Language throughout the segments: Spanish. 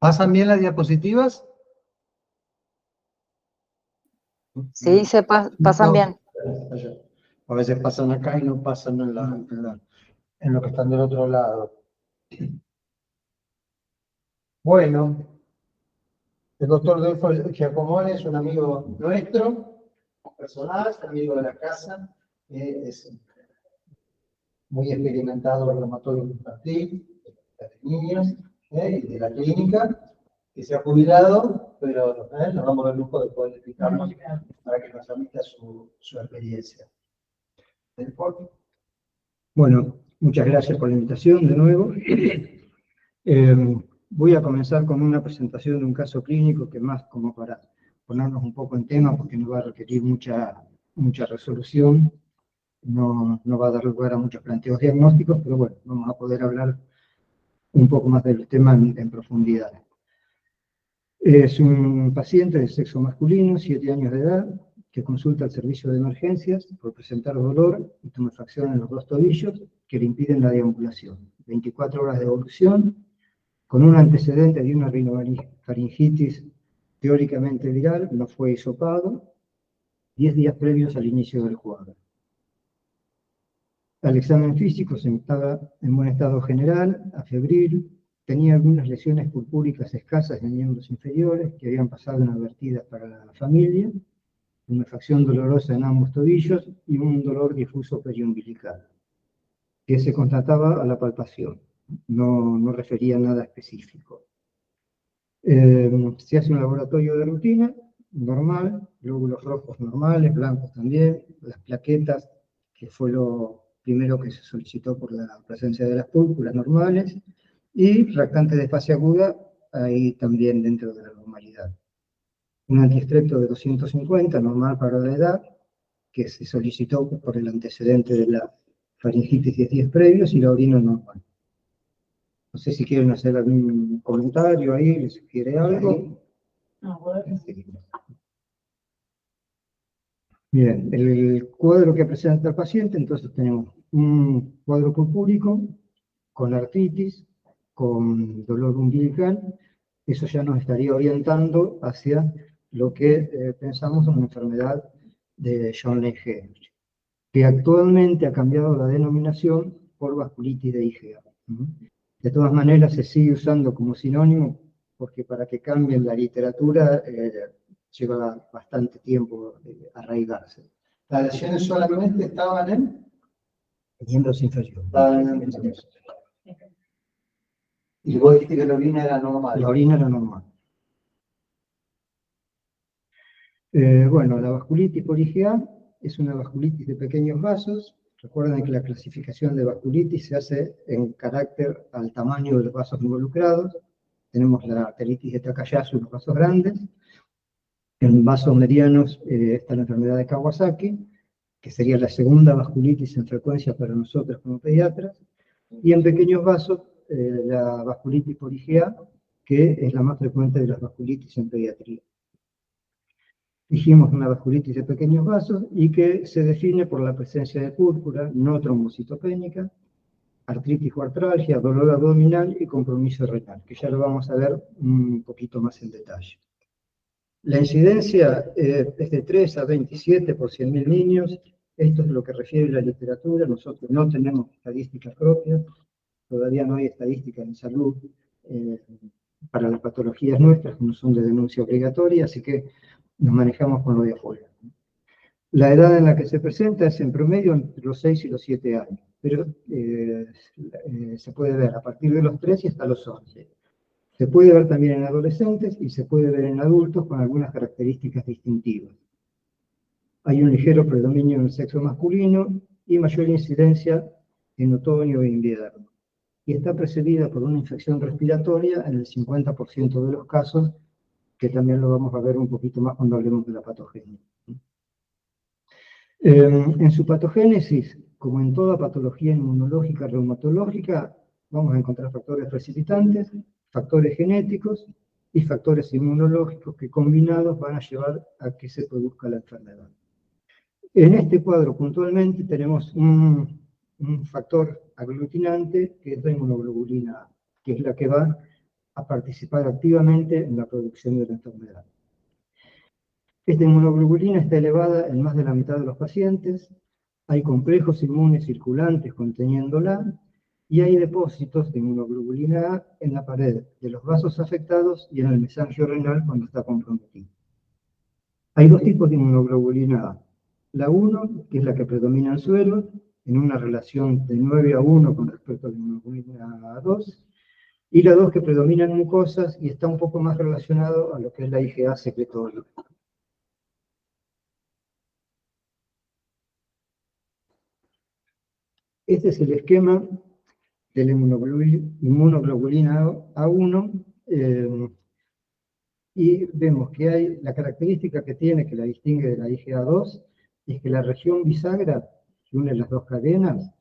¿Pasan bien las diapositivas? Sí, pasan bien. A veces pasan acá y no pasan en lo que están del otro lado. Bueno, el doctor Dolfo Giacomone es un amigo nuestro, personal, amigo de la casa, es muy experimentado reumatólogo infantil, de niños y de la clínica, que se ha jubilado, pero nos damos el lujo de poder explicarnos para que nos transmita su experiencia. Bueno, muchas gracias por la invitación de nuevo. Voy a comenzar con una presentación de un caso clínico que más como para ponernos un poco en tema, porque nos va a requerir mucha resolución, no va a dar lugar a muchos planteos diagnósticos, pero bueno, vamos a poder hablar un poco más del tema en profundidad. Es un paciente de sexo masculino, 7 años de edad, que consulta al servicio de emergencias por presentar dolor y tumefacción en los 2 tobillos que le impiden la deambulación. 24 horas de evolución, con un antecedente de una rinofaringitis teóricamente viral, no fue hisopado, 10 días previos al inicio del cuadro. Al examen físico se estaba en buen estado general, afebril, tenía algunas lesiones purpúricas escasas en miembros inferiores que habían pasado inadvertidas para la familia, tumefacción dolorosa en ambos tobillos y un dolor difuso periumbilical, que se constataba a la palpación, no refería nada específico. Se hace un laboratorio de rutina, normal, glóbulos rojos normales, blancos también, las plaquetas, que fue lo primero que se solicitó por la presencia de las púrpuras normales, y reactante de fase aguda, ahí también dentro de la normalidad. Un antiestrepto de 250, normal para la edad, que se solicitó por el antecedente de la faringitis 10 días previos, y la orina normal. No sé si quieren hacer algún comentario ahí, les sugiere algo. Bien, el cuadro que presenta el paciente, entonces tenemos un cuadro purpúrico, con artritis, con dolor umbilical. Eso ya nos estaría orientando hacia lo que pensamos una enfermedad de John Lange, que actualmente ha cambiado la denominación por vasculitis de IgA. De todas maneras, se sigue usando como sinónimo, porque para que cambie la literatura lleva bastante tiempo arraigarse. ¿Las lesiones solamente estaban en miembros inferiores? Y vos dijiste que la orina era normal. La orina era normal. Bueno, la vasculitis por IgA es una vasculitis de pequeños vasos. Recuerden que la clasificación de vasculitis se hace en carácter al tamaño de los vasos involucrados. Tenemos la arteritis de Takayasu, los vasos grandes. En vasos medianos está la enfermedad de Kawasaki, que sería la segunda vasculitis en frecuencia para nosotros como pediatras. Y en pequeños vasos, la vasculitis por IgA, que es la más frecuente de las vasculitis en pediatría. Dijimos una vasculitis de pequeños vasos y que se define por la presencia de púrpura no trombocitopénica, artritis o artralgia, dolor abdominal y compromiso renal, que ya lo vamos a ver un poquito más en detalle. La incidencia es de 3 a 27 por 100.000 niños. Esto es lo que refiere la literatura. Nosotros no tenemos estadísticas propias, todavía no hay estadísticas en salud para las patologías nuestras, que no son de denuncia obligatoria, así que nos manejamos con lo de afuera. La edad en la que se presenta es en promedio entre los 6 y los 7 años, pero se puede ver a partir de los 3 y hasta los 11. Se puede ver también en adolescentes y se puede ver en adultos con algunas características distintivas. Hay un ligero predominio en el sexo masculino y mayor incidencia en otoño e invierno. Y está precedida por una infección respiratoria en el 50% de los casos, que también lo vamos a ver un poquito más cuando hablemos de la patogenia. En su patogénesis, como en toda patología inmunológica reumatológica, vamos a encontrar factores precipitantes, factores genéticos y factores inmunológicos que combinados van a llevar a que se produzca la enfermedad. En este cuadro puntualmente tenemos un factor aglutinante que es la inmunoglobulina A, que es la que va a participar activamente en la producción de la enfermedad. Esta inmunoglobulina está elevada en más de la mitad de los pacientes, hay complejos inmunes circulantes conteniéndola, y hay depósitos de inmunoglobulina A en la pared de los vasos afectados y en el mesangio renal cuando está comprometido. Hay dos tipos de inmunoglobulina A. La 1, que es la que predomina en suero, en una relación de 9:1 con respecto a la inmunoglobulina A2, y la 2 que predomina en mucosas y está un poco más relacionado a lo que es la IgA secretoria. Este es el esquema de la inmunoglobulina A1, y vemos que hay la característica que tiene, que la distingue de la IgA2, es que la región bisagra, que une las dos cadenas,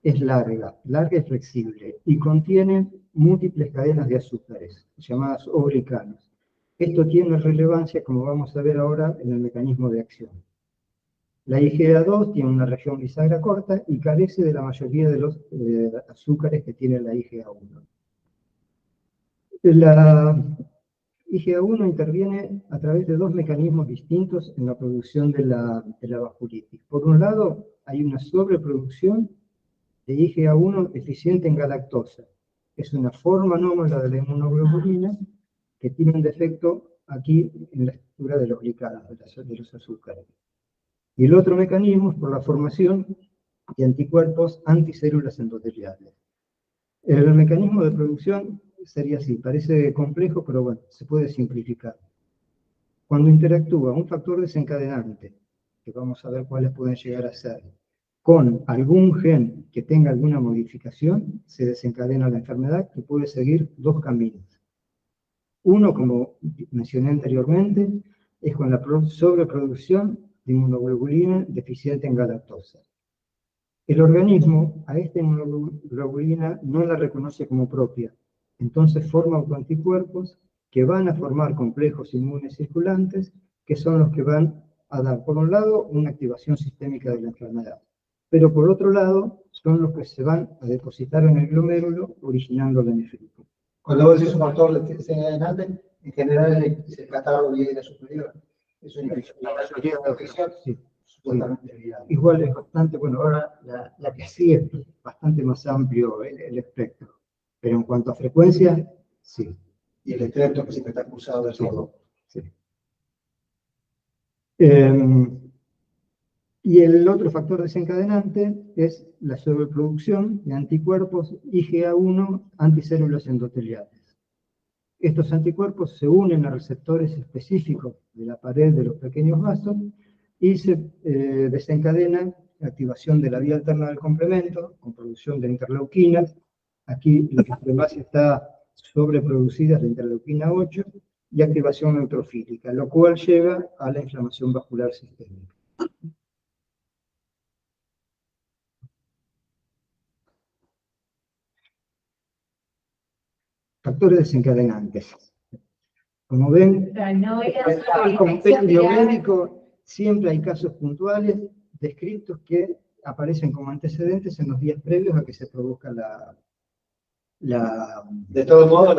es larga y flexible, y contiene múltiples cadenas de azúcares, llamadas oblicanos. Esto tiene relevancia, como vamos a ver ahora, en el mecanismo de acción. La IgA2 tiene una región bisagra corta y carece de la mayoría de los azúcares que tiene la IgA1. La IgA1 interviene a través de dos mecanismos distintos en la producción de la vasculitis. Por un lado, hay una sobreproducción de IgA1 eficiente en galactosa. Es una forma anómala de la inmunoglobulina que tiene un defecto aquí en la estructura de los glicanos, de los azúcares. Y el otro mecanismo es por la formación de anticuerpos anticélulas endoteliales. El mecanismo de producción sería así, parece complejo, pero bueno, se puede simplificar. Cuando interactúa un factor desencadenante, que vamos a ver cuáles pueden llegar a ser, con algún gen que tenga alguna modificación, se desencadena la enfermedad, que puede seguir dos caminos. Uno, como mencioné anteriormente, es con la sobreproducción de inmunoglobulina deficiente en galactosa. El organismo a esta inmunoglobulina no la reconoce como propia, entonces forma autoanticuerpos que van a formar complejos inmunes circulantes, que son los que van a dar, por un lado, una activación sistémica de la enfermedad, pero por otro lado, son los que se van a depositar en el glomérulo, originando la nefritis. Cuando vos decís un factor desencadenante, en general es el catálogo de vida superior. Es una mayoría de la sí. Igual es bastante, bueno, ahora la que sigue es bastante más amplio el espectro, pero en cuanto a frecuencia, sí. Y el extracto que siempre está acusado de todo. Sí. Y el otro factor desencadenante es la sobreproducción de anticuerpos IgA1 anticélulas endoteliales. Estos anticuerpos se unen a receptores específicos de la pared de los pequeños vasos y se desencadena la activación de la vía alterna del complemento, con producción de interleuquinas. Aquí la que más está sobreproducida es la interleuquina 8 y activación neutrofílica, lo cual lleva a la inflamación vascular sistémica. Factores desencadenantes. Como ven, en el compendio médico siempre hay casos puntuales descritos que aparecen como antecedentes en los días previos a que se produzca De todos modos,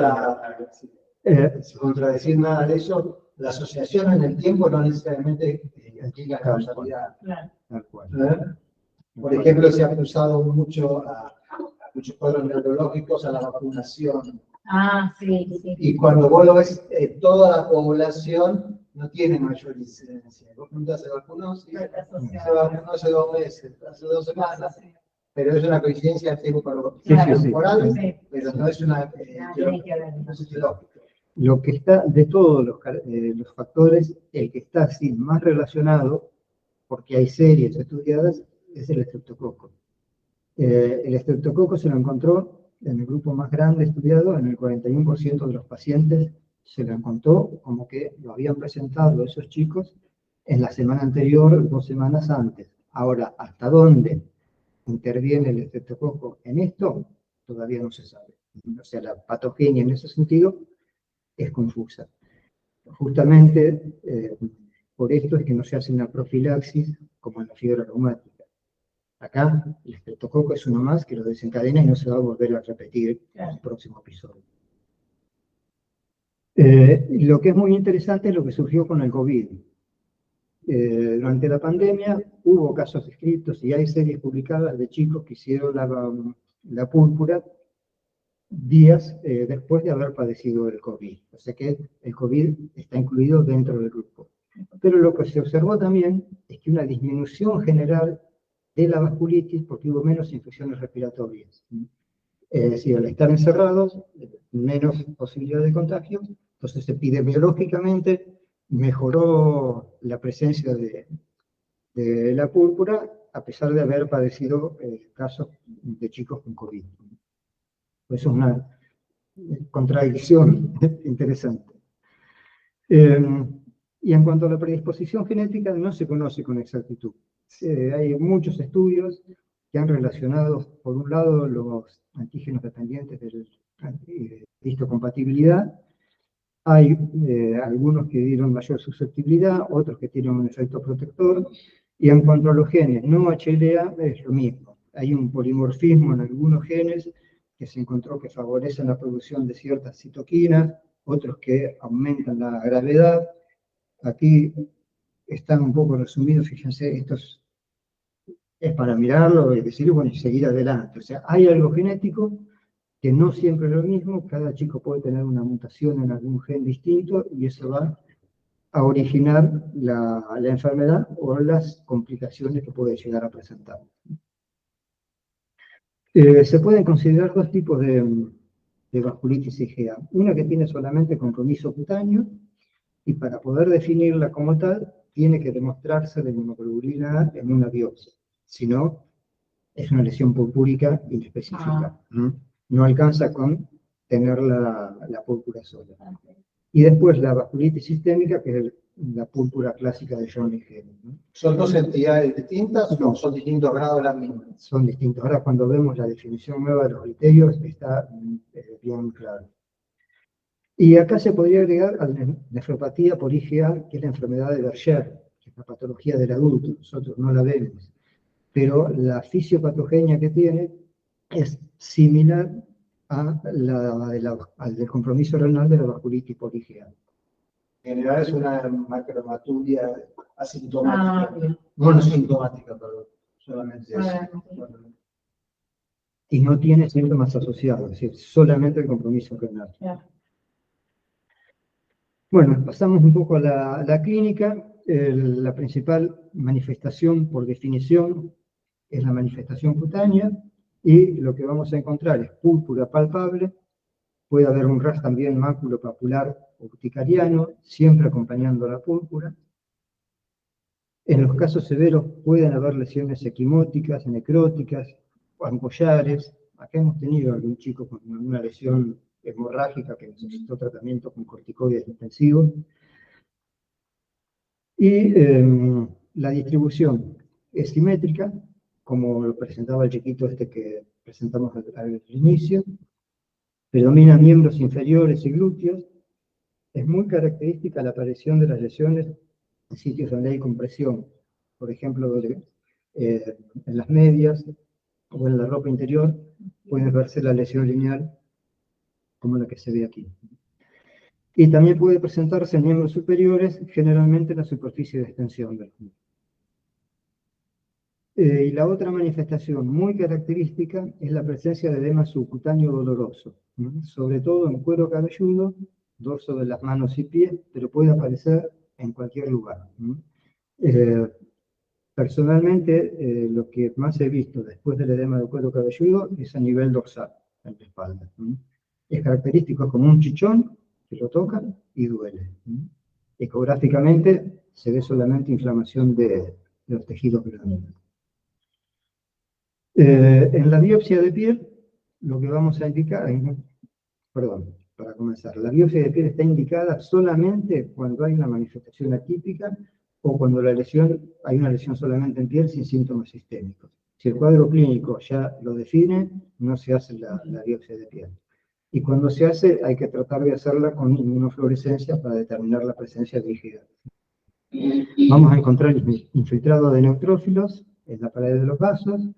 sin contradecir nada de eso, la asociación en el tiempo no necesariamente implica causalidad. tal cual. Por ejemplo, se ha acusado mucho a muchos cuadros neurológicos a la vacunación. Ah, sí, sí. Y cuando vos lo ves, toda la población no tiene mayor incidencia. Vos preguntás, ¿se vacunó? Sí, se vacunó hace 2 meses, hace 2 semanas. Pero es una coincidencia temporal, pero no es una no es lógico. Lo que está, de todos los factores, el que está así más relacionado, porque hay series estudiadas, es el estreptococo. El estreptococo se lo encontró en el grupo más grande estudiado, en el 41% de los pacientes se lo encontró como que lo habían presentado esos chicos en la semana anterior, 2 semanas antes. Ahora, ¿hasta dónde interviene el estreptococo en esto? Todavía no se sabe. O sea, la patogenia en ese sentido es confusa. Justamente por esto es que no se hace una profilaxis como en la fiebre reumática. Acá el estreptococo es uno más que lo desencadena y no se va a volver a repetir en el próximo episodio. Lo que es muy interesante es lo que surgió con el COVID. Durante la pandemia hubo casos escritos y hay series publicadas de chicos que hicieron la púrpura días después de haber padecido el COVID. O sea que el COVID está incluido dentro del grupo. Pero lo que se observó también es que una disminución general de la vasculitis porque hubo menos infecciones respiratorias. Es decir, al estar encerrados, menos posibilidad de contagio. Entonces, epidemiológicamente, mejoró la presencia de la púrpura, a pesar de haber padecido casos de chicos con COVID. Eso es una contradicción interesante. Y en cuanto a la predisposición genética, no se conoce con exactitud. Hay muchos estudios que han relacionado, por un lado, los antígenos dependientes de histocompatibilidad. Hay algunos que dieron mayor susceptibilidad, otros que tienen un efecto protector. Y en cuanto a los genes no HLA, es lo mismo. Hay un polimorfismo en algunos genes que se encontró que favorecen la producción de ciertas citoquinas, otros que aumentan la gravedad. Aquí están un poco resumidos, fíjense, esto es para mirarlo y decir, bueno, y seguir adelante. O sea, hay algo genético que no siempre es lo mismo, cada chico puede tener una mutación en algún gen distinto y eso va a originar la enfermedad o las complicaciones que puede llegar a presentar. Se pueden considerar dos tipos de vasculitis IgA. Una que tiene solamente compromiso cutáneo y para poder definirla como tal, tiene que demostrarse la inmunoglobulina A en una biopsia. Si no, es una lesión purpúrica inespecífica. No alcanza con tener la púrpura sola. Y después la vasculitis sistémica, que es la púrpura clásica de John Legere. ¿Son dos entidades distintas No. o son distintos grados de las mismas? Son distintos. Ahora cuando vemos la definición nueva de los criterios está bien claro. Y acá se podría agregar a la nefropatía por IgA, que es la enfermedad de Berger, que es la patología del adulto, nosotros no la vemos. Pero la fisiopatogenia que tiene es similar a al del compromiso renal de la vasculitis por IgA. En general es una macromaturia asintomática, monosintomática, perdón, solamente eso. Y no tiene síntomas asociados, es decir, solamente el compromiso renal. Bueno, pasamos un poco a la clínica. La principal manifestación, por definición, es la manifestación cutánea, y lo que vamos a encontrar es púrpura palpable, puede haber un ras también maculopapular urticariano, siempre acompañando a la púrpura. En los casos severos pueden haber lesiones equimóticas, necróticas, ampollares. Acá hemos tenido algún chico con una lesión hemorrágica que necesitó tratamiento con corticoides intensivos. Y la distribución es simétrica, como lo presentaba el chiquito este que presentamos al inicio. Predominan miembros inferiores y glúteos. Es muy característica la aparición de las lesiones en sitios donde hay compresión. Por ejemplo, en las medias o en la ropa interior puede verse la lesión lineal como la que se ve aquí. Y también puede presentarse en miembros superiores, generalmente en la superficie de extensión del cuerpo. Y la otra manifestación muy característica es la presencia de edema subcutáneo doloroso, sobre todo en cuero cabelludo, dorso de las manos y pies, pero puede aparecer en cualquier lugar. Personalmente, lo que más he visto después del edema de cuero cabelludo es a nivel dorsal, en la espalda. Es característico, es como un chichón que lo tocan y duele. Ecográficamente se ve solamente inflamación de los tejidos grandes. En la biopsia de piel, lo que vamos a indicar, para comenzar, la biopsia de piel está indicada solamente cuando hay una manifestación atípica o cuando hay una lesión solamente en piel sin síntomas sistémicos. Si el cuadro clínico ya lo define, no se hace la biopsia de piel. Y cuando se hace, hay que tratar de hacerla con inmunofluorescencia para determinar la presencia de IgA. Vamos a encontrar infiltrado de neutrófilos en la pared de los vasos.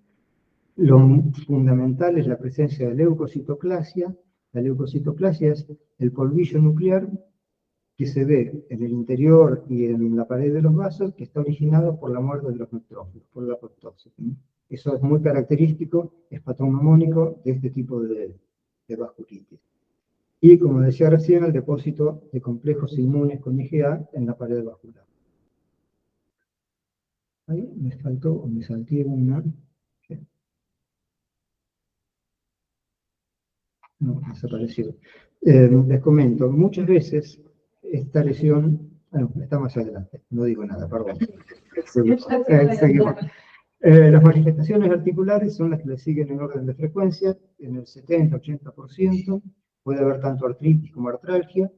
Lo fundamental es la presencia de leucocitoclasia. La leucocitoclasia es el polvillo nuclear que se ve en el interior y en la pared de los vasos, que está originado por la muerte de los neutrófilos, por la apoptosis. Eso es muy característico, es patognomónico de este tipo de vasculitis. Y, como decía recién, el depósito de complejos inmunes con IgA en la pared vascular. Ahí me faltó o me salté una. No, desapareció. Les comento, muchas veces esta lesión, está más adelante, no digo nada, perdón. Seguimos. Las manifestaciones articulares son las que le siguen en orden de frecuencia, en el 70-80%, puede haber tanto artritis como artralgia,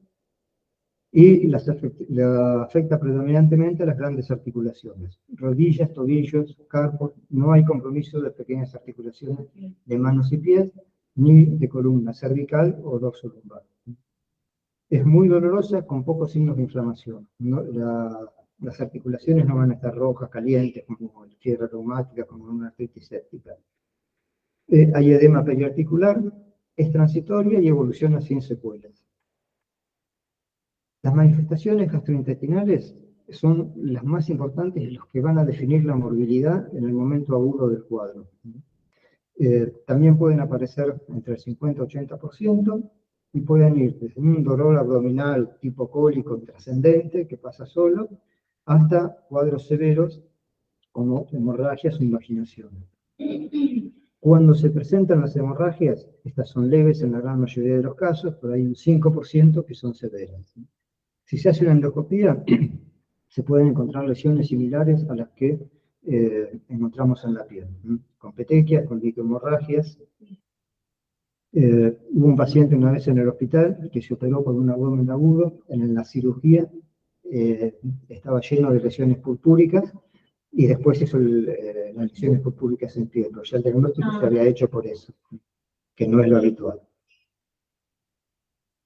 y la afecta predominantemente a las grandes articulaciones, rodillas, tobillos, carpos. No hay compromiso de pequeñas articulaciones de manos y pies, ni de columna cervical o dorso lumbar. Es muy dolorosa con pocos signos de inflamación. Las articulaciones no van a estar rojas, calientes, como fiebre reumática, como una artritis séptica. Hay edema periarticular, es transitoria y evoluciona sin secuelas. Las manifestaciones gastrointestinales son las más importantes y los que van a definir la morbilidad en el momento agudo del cuadro. También pueden aparecer entre el 50 y 80% y pueden ir desde un dolor abdominal tipo cólico intrascendente que pasa solo, hasta cuadros severos como hemorragias o invaginaciones. Cuando se presentan las hemorragias, estas son leves en la gran mayoría de los casos, pero hay un 5% que son severas. Si se hace una endoscopía, se pueden encontrar lesiones similares a las que encontramos en la piel, con petequias, con licohemorragias. Hubo un paciente una vez en el hospital que se operó por un abdomen agudo. En la cirugía estaba lleno de lesiones purpúricas y después hizo las lesiones purpúricas en piel, pero ya el diagnóstico se había hecho por eso, que no es lo habitual.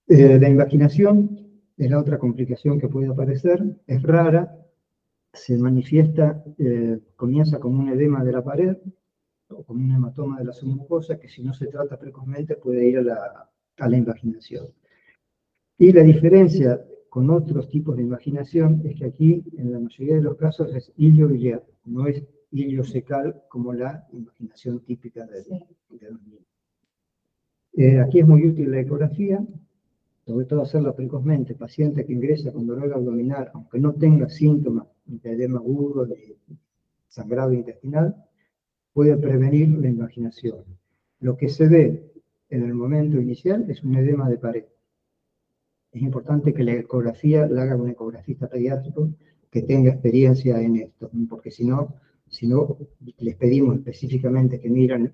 La invaginación es la otra complicación que puede aparecer, es rara, se manifiesta, comienza como un edema de la pared o como un hematoma de la submucosa que si no se trata precozmente puede ir a la invaginación. Y la diferencia con otros tipos de invaginación es que aquí en la mayoría de los casos es ilio-biliar, no es ilio-secal como la invaginación típica de los niños. Aquí es muy útil la ecografía, sobre todo hacerlo precozmente. Paciente que ingresa con dolor abdominal, aunque no tenga síntomas de edema agudo, de sangrado intestinal, puede prevenir la invaginación. Lo que se ve en el momento inicial es un edema de pared. Es importante que la ecografía la haga un ecografista pediátrico que tenga experiencia en esto, porque si no les pedimos específicamente que miran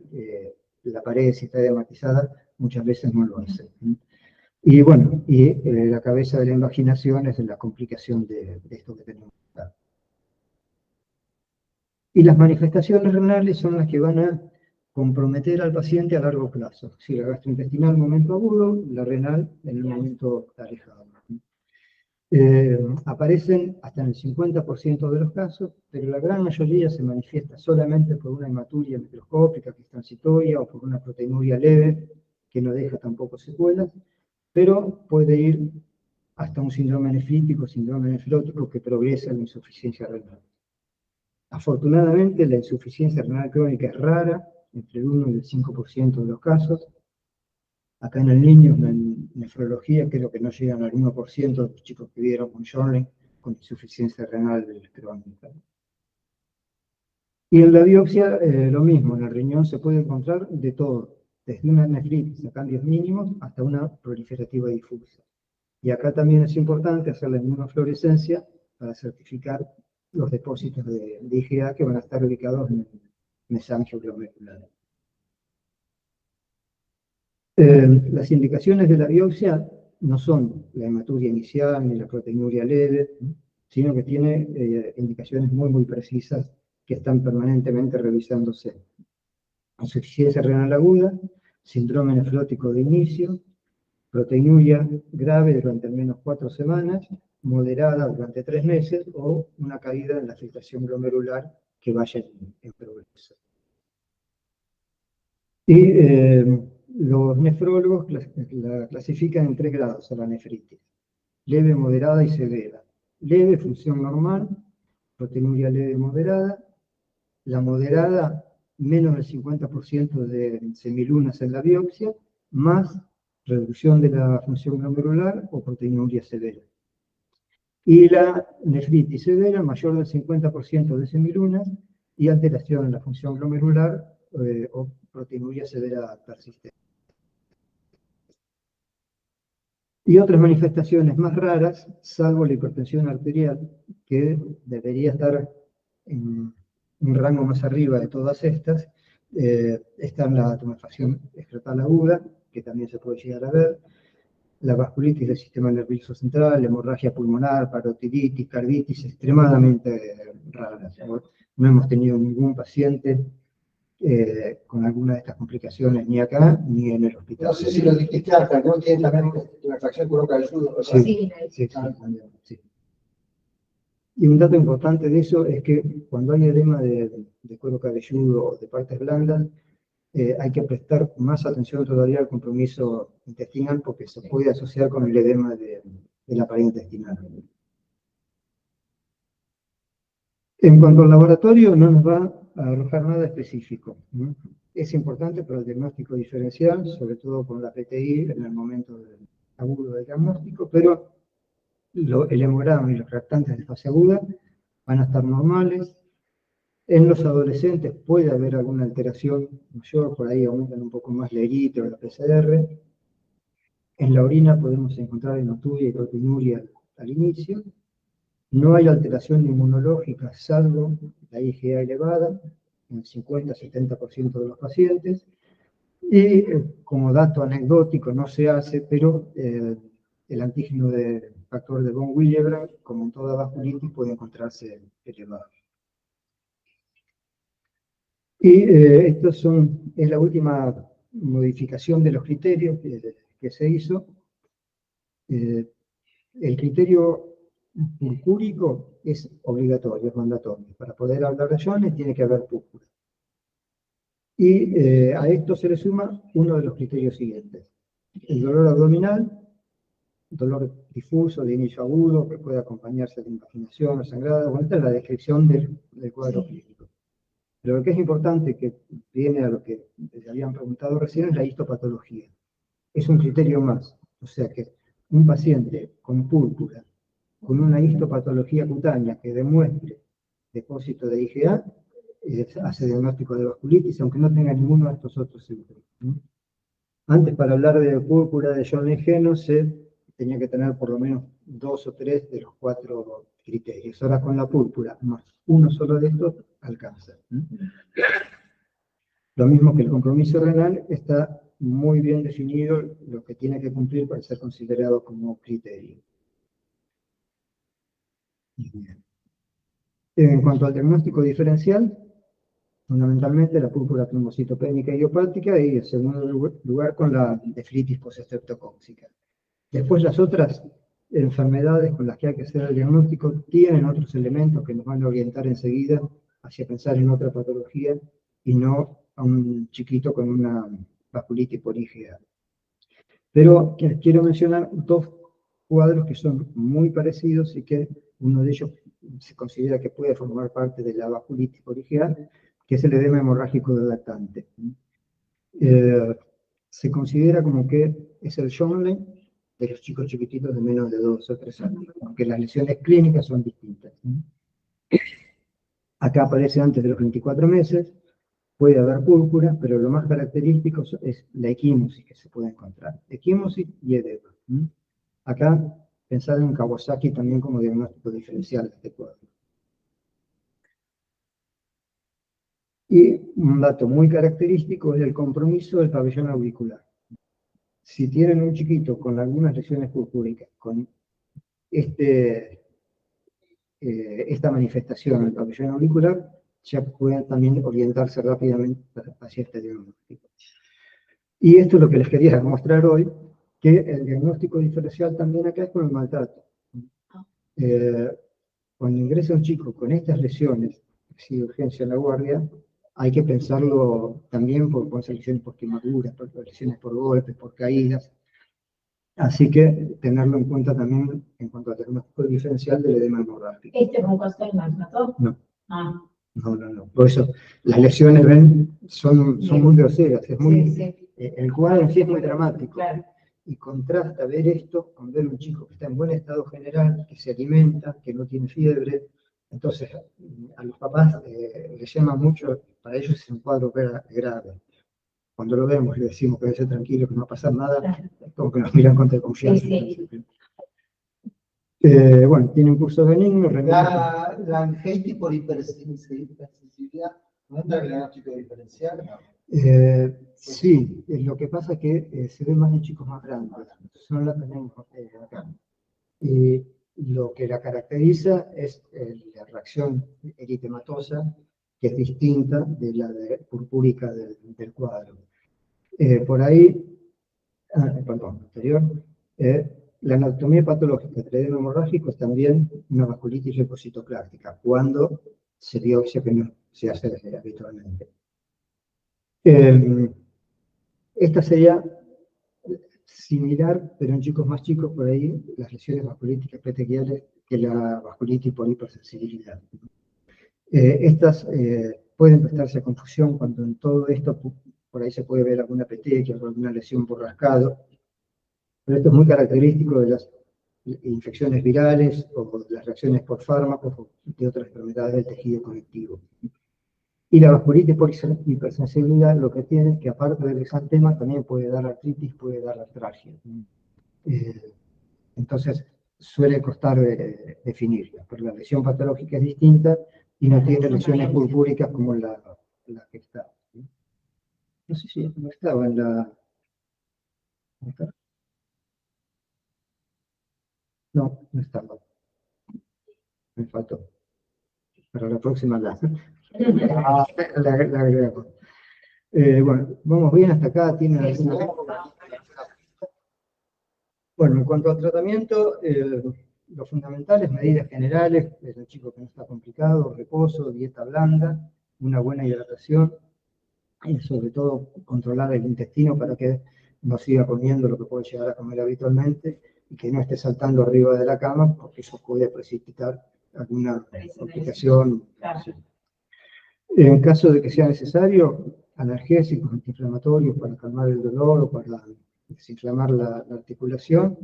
la pared si está edematizada, muchas veces no lo hacen. Y bueno, la cabeza de la invaginación es la complicación de esto que tenemos acá. Y las manifestaciones renales son las que van a comprometer al paciente a largo plazo. Si la gastrointestinal en el momento agudo, la renal en el momento alejado. Aparecen hasta en el 50% de los casos, pero la gran mayoría se manifiesta solamente por una hematuria microscópica que es transitoria o por una proteinuria leve que no deja tampoco secuelas, pero puede ir hasta un síndrome nefrítico, síndrome nefrótico que progresa en la insuficiencia renal. Afortunadamente, la insuficiencia renal crónica es rara, entre el 1 y el 5% de los casos. Acá en el niño, en nefrología, creo que no llegan al 1% de los chicos que vieron con Schörling con insuficiencia renal crónica. Y en la biopsia, lo mismo, en el riñón se puede encontrar de todo, desde una nefritis a cambios mínimos hasta una proliferativa difusa. Y acá también es importante hacer la inmunofluorescencia para certificar los depósitos de IgA que van a estar ubicados en el mesangio glomerular. Las indicaciones de la biopsia no son la hematuria inicial ni la proteinuria leve, sino que tiene indicaciones muy precisas que están permanentemente revisándose. Insuficiencia renal aguda, síndrome nefrótico de inicio, proteinuria grave durante al menos 4 semanas, moderada durante 3 meses o una caída en la filtración glomerular que vaya en progreso. Y los nefrólogos la clasifican en 3 grados a la nefritis. leve, moderada y severa. Leve, función normal, proteinuria leve moderada. La moderada, menos del 50% de semilunas en la biopsia, más reducción de la función glomerular o proteinuria severa. Y la nefritis severa, mayor del 50% de semilunas y alteración en la función glomerular o proteinuria severa persistente. Y otras manifestaciones más raras, salvo la hipertensión arterial, que debería estar en un rango más arriba de todas estas, está la tumefacción escrotal aguda, que también se puede llegar a ver, la vasculitis del sistema nervioso central, hemorragia pulmonar, parotiditis, carditis, extremadamente raras. No hemos tenido ningún paciente con alguna de estas complicaciones, ni acá, ni en el hospital. No sé si lo dijiste antes, ¿no? Tiene también una fracción cabelludo. Sí, sí. Y un dato importante de eso es que cuando hay edema de cuero cabelludo o de partes blandas, hay que prestar más atención todavía al compromiso intestinal porque se puede asociar con el edema de la pared intestinal. En cuanto al laboratorio, no nos va a arrojar nada específico. Es importante para el diagnóstico diferencial, sobre todo con la PTI en el momento agudo del diagnóstico, pero el hemograma y los reactantes de fase aguda van a estar normales. En los adolescentes puede haber alguna alteración mayor, por ahí aumentan un poco más la eritre o la PCR. En la orina podemos encontrar hematuria y proteinuria al inicio. No hay alteración inmunológica, salvo la IgA elevada, en el 50-70% de los pacientes. Y como dato anecdótico, no se hace, pero el antígeno de factor de von Willebrand, como en toda vasculitis, puede encontrarse elevado. Y esto es la última modificación de los criterios que se hizo. El criterio purpúrico es obligatorio, es mandatorio. Para poder hablar de Jones tiene que haber púrpura. Y a esto se le suma uno de los criterios siguientes. El dolor abdominal, dolor difuso de inicio agudo, que puede acompañarse de impaginación o sangrado. Bueno, esta es la descripción del cuadro clínico. Pero lo que es importante, que viene a lo que les habían preguntado recién, es la histopatología. Es un criterio más. O sea que un paciente con púrpura, con una histopatología cutánea que demuestre depósito de IgA, hace diagnóstico de vasculitis, aunque no tenga ninguno de estos otros síntomas. Antes, para hablar de púrpura de John Legeno, se tenía que tener por lo menos 2 o 3 de los 4 criterios. Ahora con la púrpura, más uno solo de estos, alcanza. Lo mismo que el compromiso renal, está muy bien definido lo que tiene que cumplir para ser considerado como criterio. En cuanto al diagnóstico diferencial, fundamentalmente la púrpura trombocitopénica idiopática y en segundo lugar con la nefritis postestreptocóxica. Después las otras enfermedades con las que hay que hacer el diagnóstico tienen otros elementos que nos van a orientar enseguida hacia pensar en otra patología y no a un chiquito con una vasculitis por IgA. Pero quiero mencionar 2 cuadros que son muy parecidos y que uno de ellos se considera que puede formar parte de la vasculitis por IgA, que es el edema hemorrágico del lactante. Se considera como que es el Schönle de los chicos chiquititos de menos de 2 o 3 años, aunque las lesiones clínicas son distintas. Acá aparece antes de los 24 meses, puede haber púrpura, pero lo más característico es la equimosis que se puede encontrar. Equimosis y edema. Acá, pensar en Kawasaki también como diagnóstico diferencial de este cuadro. Y un dato muy característico es el compromiso del pabellón auricular. Si tienen un chiquito con algunas lesiones purpúricas, con esta manifestación en el pabellón auricular, ya pueden también orientarse rápidamente hacia este diagnóstico. Y esto es lo que les quería mostrar hoy, que el diagnóstico diferencial también acá es con el maltrato. Cuando ingresa un chico con estas lesiones, si urgencia en la guardia, hay que pensarlo también por lesiones por quemaduras, por lesiones por golpes, por caídas. Así que tenerlo en cuenta también en cuanto al diagnóstico diferencial del edema hemorrágico. ¿Este es un costo del maltrato? No. Ah, No. Por eso, las lesiones, ven, son muy groseras. Es muy, sí. el cuadro en sí es muy dramático. Claro. Y contrasta ver esto con ver un chico que está en buen estado general, que se alimenta, que no tiene fiebre. Entonces, a los papás les llama mucho, para ellos es un cuadro grave. Cuando lo vemos, le decimos que debe ser tranquilo, que no va a pasar nada, Claro. como que nos miran con desconfianza. Sí. Bueno, tiene un curso benigno, La angitis por hipersensibilidad, ¿no entra en el diagnóstico diferencial? No. Sí, lo que pasa es que se ve más en chicos más grandes, no la tenemos acá. Y lo que la caracteriza es la reacción eritematosa, que es distinta de la purpúrica del cuadro. Por ahí, anterior, la anatomía patológica del edema hemorrágico es también una vasculitis leucocitoclástica, cuando se biopsia que no se hace habitualmente. Esta sería similar, pero en chicos más chicos, por ahí, las lesiones vasculíticas petequiales que la vasculitis por hipersensibilidad. Estas pueden prestarse a confusión cuando en todo esto por ahí se puede ver alguna petequia o alguna lesión por rascado, pero esto es muy característico de las infecciones virales o de las reacciones por fármacos o de otras enfermedades del tejido conectivo. Y la vasculitis por hipersensibilidad lo que tiene es que aparte del exantema también puede dar artritis, puede dar artralgia. Entonces suele costar definirla, pero la lesión patológica es distinta y no tiene lesiones purpúricas como la que está. No sé si no estaba en la... ¿No está? No estaba. Me faltó. Para la próxima la agregamos. Bueno, vamos bien hasta acá. ¿Tienen alguna... Bueno, en cuanto al tratamiento, lo fundamental es medidas generales, es el chico que no está complicado, reposo, dieta blanda, una buena hidratación, y sobre todo controlar el intestino para que no siga comiendo lo que puede llegar a comer habitualmente y que no esté saltando arriba de la cama, porque eso puede precipitar alguna complicación. En caso de que sea necesario, analgésicos, antiinflamatorios para calmar el dolor o para desinflamar la articulación.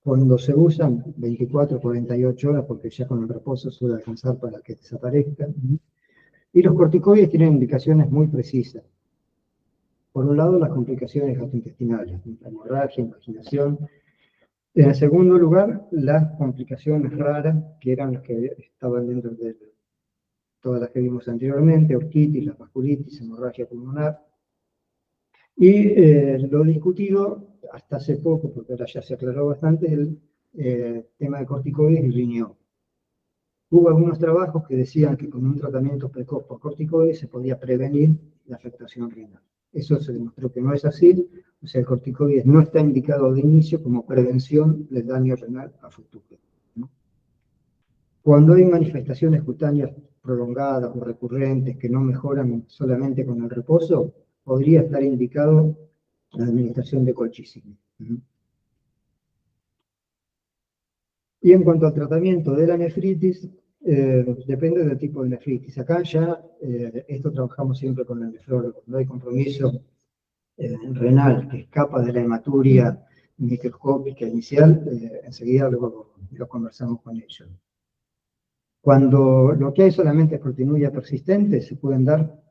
Cuando se usan 24 o 48 horas, porque ya con el reposo suele alcanzar para que desaparezcan. Y los corticoides tienen indicaciones muy precisas. Por un lado, las complicaciones gastrointestinales, hemorragia, invaginación. En segundo lugar, las complicaciones raras, que eran las que estaban dentro de todas las que vimos anteriormente, orquitis, la vasculitis, hemorragia pulmonar. Y lo discutido hasta hace poco, porque ahora ya se aclaró bastante, el tema de corticoides y riñón. Hubo algunos trabajos que decían que con un tratamiento precoz por corticoides se podía prevenir la afectación renal. Eso se demostró que no es así, o sea, el corticoides no está indicado de inicio como prevención del daño renal a futuro, ¿no? Cuando hay manifestaciones cutáneas prolongadas o recurrentes que no mejoran solamente con el reposo, podría estar indicado la administración de colchicina. Y en cuanto al tratamiento de la nefritis, depende del tipo de nefritis. Acá ya, esto trabajamos siempre con el nefrólogo. Cuando hay compromiso renal que escapa de la hematuria microscópica inicial, enseguida lo conversamos con ellos. Cuando lo que hay solamente es proteinuria persistente, se pueden dar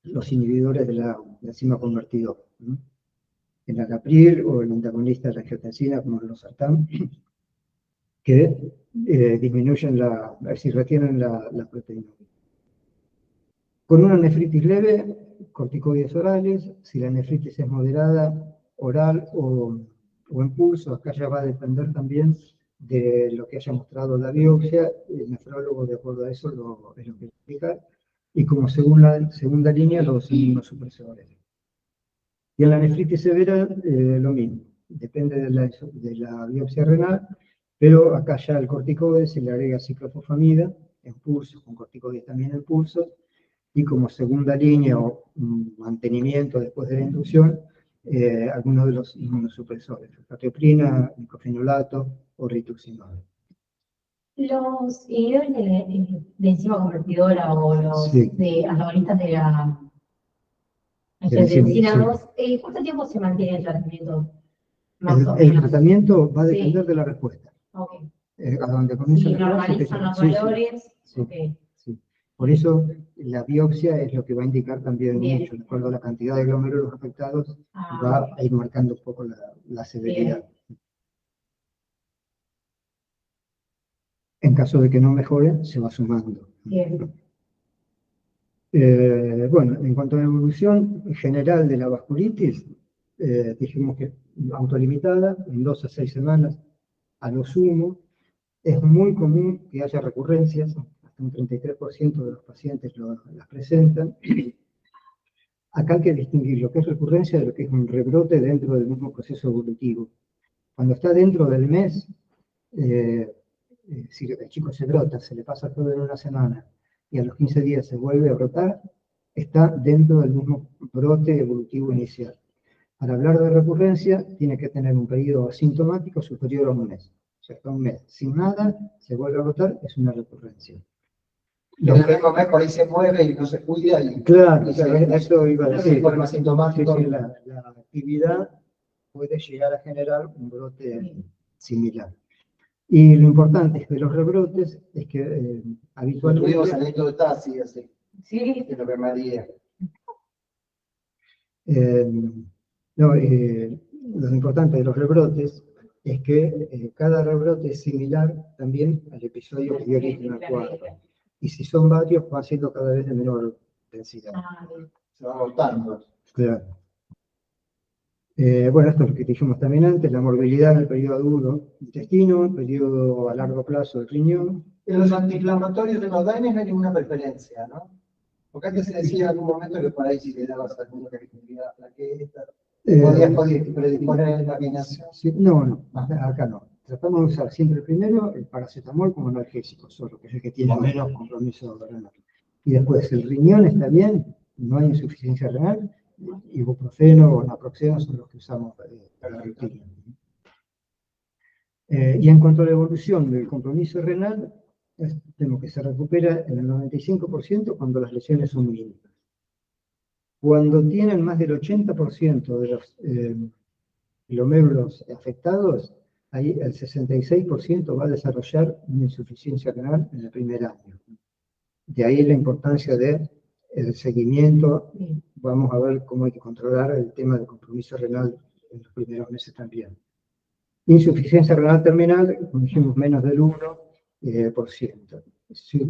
los inhibidores de la enzima convertidora, ¿no? El agapril o el antagonista de la angiotensina, como el losartán, que disminuyen es decir, retienen la proteína. Con una nefritis leve, corticoides orales. Si la nefritis es moderada, oral o en pulso, acá ya va a depender también de lo que haya mostrado la biopsia. El nefrólogo, de acuerdo a eso, es lo que explica. Y como segunda línea, los inmunosupresores. Y en la nefritis severa, lo mismo. Depende de la biopsia renal, pero acá ya el corticoide se le agrega ciclofosfamida en pulso, con corticoides también en pulso, y como segunda línea o mantenimiento después de la inducción, algunos de los inmunosupresores, captoprina, micofenolato o rituximab. Los inhibidores de enzima convertidora o los antagonistas de la angiotensina 2, ¿cuánto tiempo se mantiene el tratamiento? El tratamiento va a depender de la respuesta. Okay. A donde comienza Si la normalizan los valores, sí. Por eso la biopsia es lo que va a indicar también mucho, de acuerdo a la cantidad de glomérulos afectados, va a ir marcando un poco la severidad. Bien. En caso de que no mejore, se va sumando. Bien. Bueno, en cuanto a la evolución general de la vasculitis, dijimos que autolimitada, en 2 a 6 semanas, a lo sumo. Es muy común que haya recurrencias, hasta un 33% de los pacientes las presentan. Acá hay que distinguir lo que es recurrencia de lo que es un rebrote dentro del mismo proceso evolutivo. Cuando está dentro del mes, si el chico se brota, se le pasa todo en una semana y a los 15 días se vuelve a brotar, está dentro del mismo brote evolutivo inicial. Para hablar de recurrencia, tiene que tener un periodo asintomático superior a un mes. O sea, hasta un mes sin nada, se vuelve a brotar, es una recurrencia. Lo que mismo mes por ahí se mueve y no se cuida. Claro, eso iba a decir. Por más sintomático. La actividad puede llegar a generar un brote similar. Y lo importante es que los rebrotes es que habitualmente... Tuvimos anécdota así, Sí. de lo que María. Lo importante de los rebrotes es que cada rebrote es similar también al episodio que dio origen al cuadro. Y si son varios, va siendo cada vez de menor densidad. Se va agotando. Claro. Bueno, esto es lo que dijimos también antes, la morbilidad en el periodo agudo intestino, el periodo a largo plazo del riñón. En los antiinflamatorios de los daños no hay ninguna preferencia, ¿no? Porque antes se decía en algún momento que por ahí si le dabas alguno que tenía plaqueta, podías predisponer a la inflamación. Sí, no, acá no. Tratamos de usar siempre primero el paracetamol como analgésico, solo que es el que tiene menos compromiso renal. Y después, el riñón está bien, no hay insuficiencia renal, ibuprofeno o naproxeno son los que usamos para la rutina. Y en cuanto a la evolución del compromiso renal, tenemos que se recupera en el 95% cuando las lesiones son mínimas. Cuando tienen más del 80% de los glomérulos afectados, ahí el 66% va a desarrollar una insuficiencia renal en el primer año. De ahí la importancia del seguimiento. Vamos a ver cómo hay que controlar el tema del compromiso renal en los primeros meses también. Insuficiencia renal terminal, como dijimos, menos del 1%.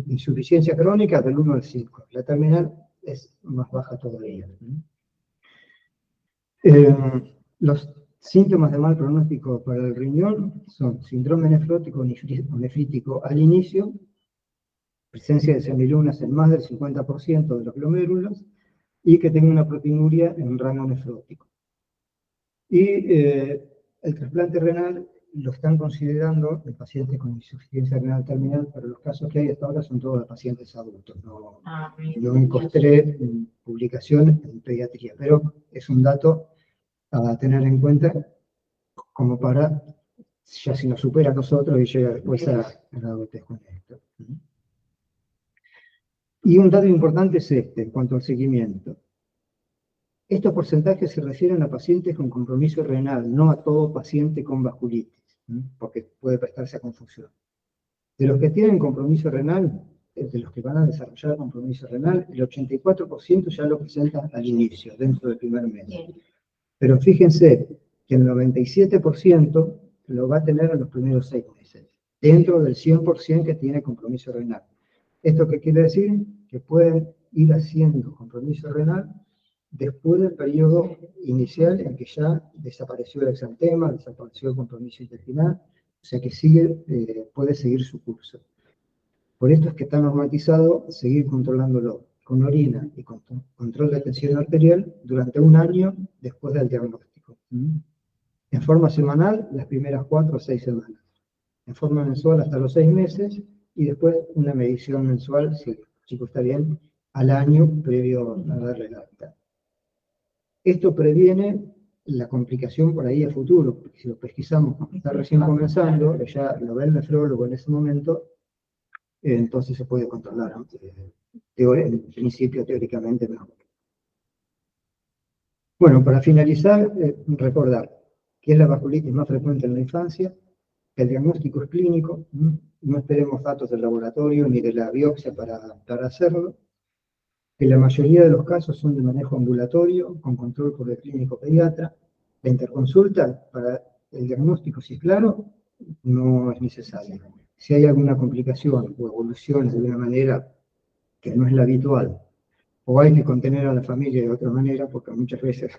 Insuficiencia crónica del 1 al 5. La terminal es más baja todavía. Los síntomas de mal pronóstico para el riñón son síndrome nefrótico o nefrítico al inicio, presencia de semilunas en más del 50% de los glomérulos y que tenga una proteinuria en rango nefrótico. Y el trasplante renal lo están considerando en pacientes con insuficiencia renal terminal, pero los casos que hay hasta ahora son todos de pacientes adultos. No encontré publicación en pediatría, pero es un dato a tener en cuenta como para, ya si nos supera a nosotros y llega después a la adultez con esto. Y un dato importante es este, en cuanto al seguimiento. Estos porcentajes se refieren a pacientes con compromiso renal, no a todo paciente con vasculitis, porque puede prestarse a confusión. De los que tienen compromiso renal, de los que van a desarrollar compromiso renal, el 84% ya lo presentan al inicio, dentro del primer mes. Pero fíjense que el 97% lo va a tener en los primeros 6 meses, dentro del 100% que tiene compromiso renal. ¿Esto qué quiere decir? Que pueden ir haciendo compromiso renal después del periodo inicial en que ya desapareció el exantema, desapareció el compromiso intestinal, o sea que puede seguir su curso. Por esto es que está normatizado seguir controlándolo con orina y con control de tensión arterial durante un año después del diagnóstico. En forma semanal, las primeras 4 o 6 semanas. En forma mensual hasta los 6 meses y después una medición mensual, si el chico está bien, al año previo a darle la alta. Esto previene la complicación por ahí a futuro, porque si lo pesquisamos cuando está recién comenzando, ya lo ve el nefrólogo en ese momento, entonces se puede controlar, ¿no? En principio, teóricamente, mejor. Bueno, para finalizar, recordar que es la vasculitis más frecuente en la infancia, que el diagnóstico es clínico, no esperemos datos del laboratorio ni de la biopsia para hacerlo, que la mayoría de los casos son de manejo ambulatorio, con control por el clínico pediatra. La interconsulta para el diagnóstico, si es claro, no es necesaria. Si hay alguna complicación o evolución de una manera que no es la habitual, o hay que contener a la familia de otra manera, porque muchas veces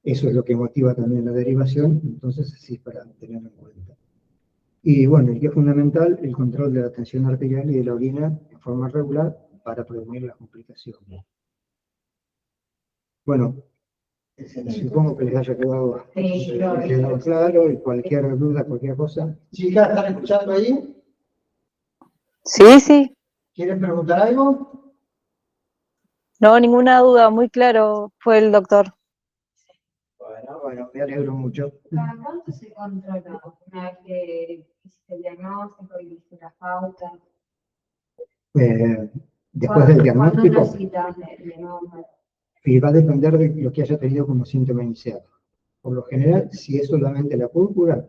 eso es lo que motiva también la derivación, entonces sí, para tenerlo en cuenta. Y bueno, y que es fundamental el control de la tensión arterial y de la orina en forma regular para prevenir las complicaciones. Bueno, supongo que les haya quedado claro, y cualquier duda, cualquier cosa. Chicas, ¿están escuchando ahí? Sí, sí. ¿Quieren preguntar algo? No, ninguna duda, muy claro fue el doctor. Bueno, me alegro mucho. ¿Cada cuánto se controla una vez que hiciste el diagnóstico y hiciste las pautas? Después del diagnóstico, ¿Cuándo necesitas de nuevo? y va a depender de lo que haya tenido como síntoma inicial. Por lo general, si es solamente la púrpura,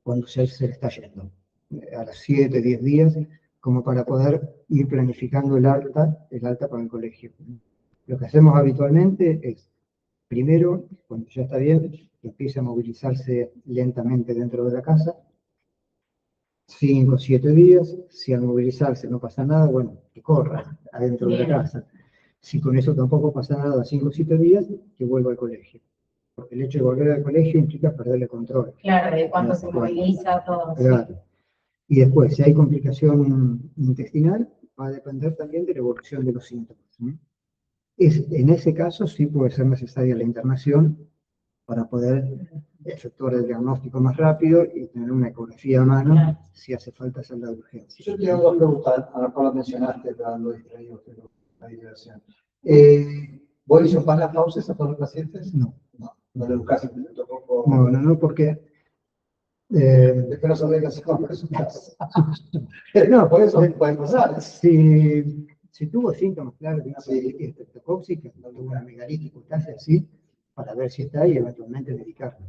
cuando se le está yendo, a los 7, 10 días, como para poder ir planificando el alta para el colegio. Lo que hacemos habitualmente es, primero, cuando ya está bien, empieza a movilizarse lentamente dentro de la casa, 5 o 7 días, si al movilizarse no pasa nada, bueno, que corra adentro de la casa. Si con eso tampoco pasa nada, 5 o 7 días, que vuelva al colegio. Porque el hecho de volver al colegio implica perderle control. Claro, de cuánto se moviliza todo. Claro. Y después, si hay complicación intestinal, va a depender también de la evolución de los síntomas. En ese caso sí puede ser necesaria la internación para poder efectuar el diagnóstico más rápido y tener una ecografía a mano si hace falta hacer la urgencia. Yo tengo dos preguntas, a lo mejor lo mencionaste, pero lo distraído, pero la diversión. ¿Vos hizo para las pausas a todos los pacientes? No. No le buscás un minuto poco. No, porque... Espero saber las cosas. No, por eso puede pasar. Si tuvo síntomas claros de una parálisis estreptocóxica, no tuvo una megalitis cutácea así, para ver si está y eventualmente medicarlo.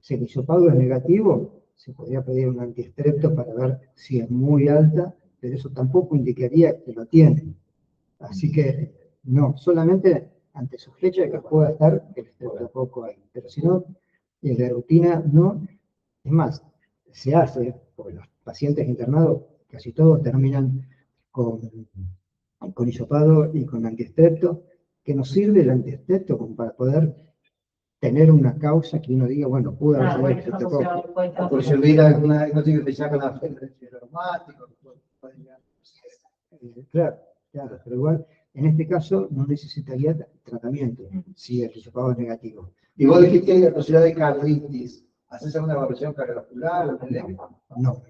Si el hisopado es negativo, se podría pedir un antiestrepto para ver si es muy alta, pero eso tampoco indicaría que lo tiene. Así que no, solamente ante sospecha de que pueda estar el estreptococo ahí. Pero si no, en la rutina no. Es más, se hace, porque los pacientes internados casi todos terminan con hisopado y con antiestrepto, que nos sirve el antiestrepto como para poder tener una causa que uno diga, bueno, pudo haber sido el estreptococo. Por si hubiera alguna, no tiene que pensar con la frente aromático. Claro, pero igual, en este caso no necesitaría tratamiento, si el hisopado es negativo. Y vos dijiste que hay la posibilidad de carditis. ¿Haces alguna evaluación cardiovascular o No,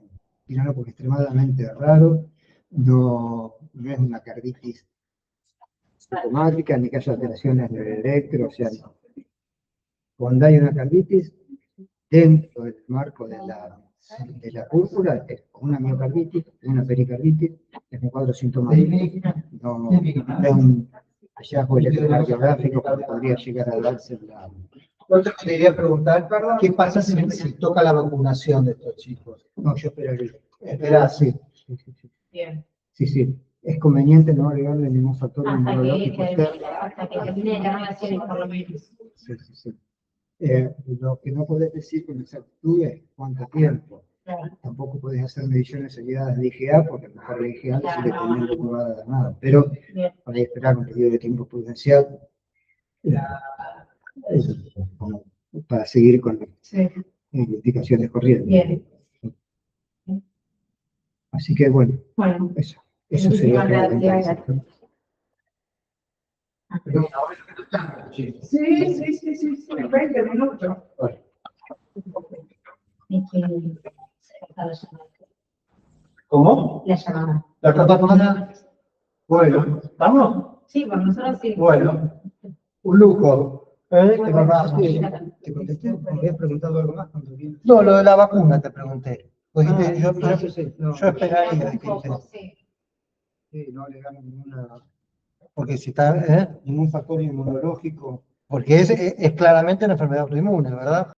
porque es extremadamente raro, no es una carditis sintomática, ni que haya alteraciones en el electro, o sea, no. Cuando hay una carditis, dentro del marco de la púrpura, es una miocarditis, una pericarditis, es un cuadro sintomático, no es un hallazgo electrocardiográfico que podría llegar a darse en la... Otro que te quería preguntar, ¿qué pasa si toca la vacunación de estos chicos? No, yo esperaría. Esperás. Sí. Bien. Sí. Es conveniente no agregarle ningún factor Hasta inmunológico externo. que termine la relación por lo menos. Sí. Lo que no podés decir con exactitud es cuánto tiempo. Claro. Tampoco podés hacer mediciones seguidas de IgA, porque a lo mejor la IgA no sigue teniendo probada de nada. Pero para esperar un periodo de tiempo prudencial, para seguir con las indicaciones corrientes. Bien. Así que bueno, eso sería todo. Sí, 20 minutos. ¿Cómo? La llamada. ¿La campana? Bueno, ¿vamos? Sí, por nosotros sí. Bueno, un lujo. ¿Te contesté? ¿Me habías preguntado algo más cuando vienes? No, lo de la vacuna te pregunté. Vos dijiste, Sí, no, yo esperaría que sí, no agregamos ninguna, porque si está, ningún factor inmunológico. porque es claramente una enfermedad autoinmune, ¿verdad?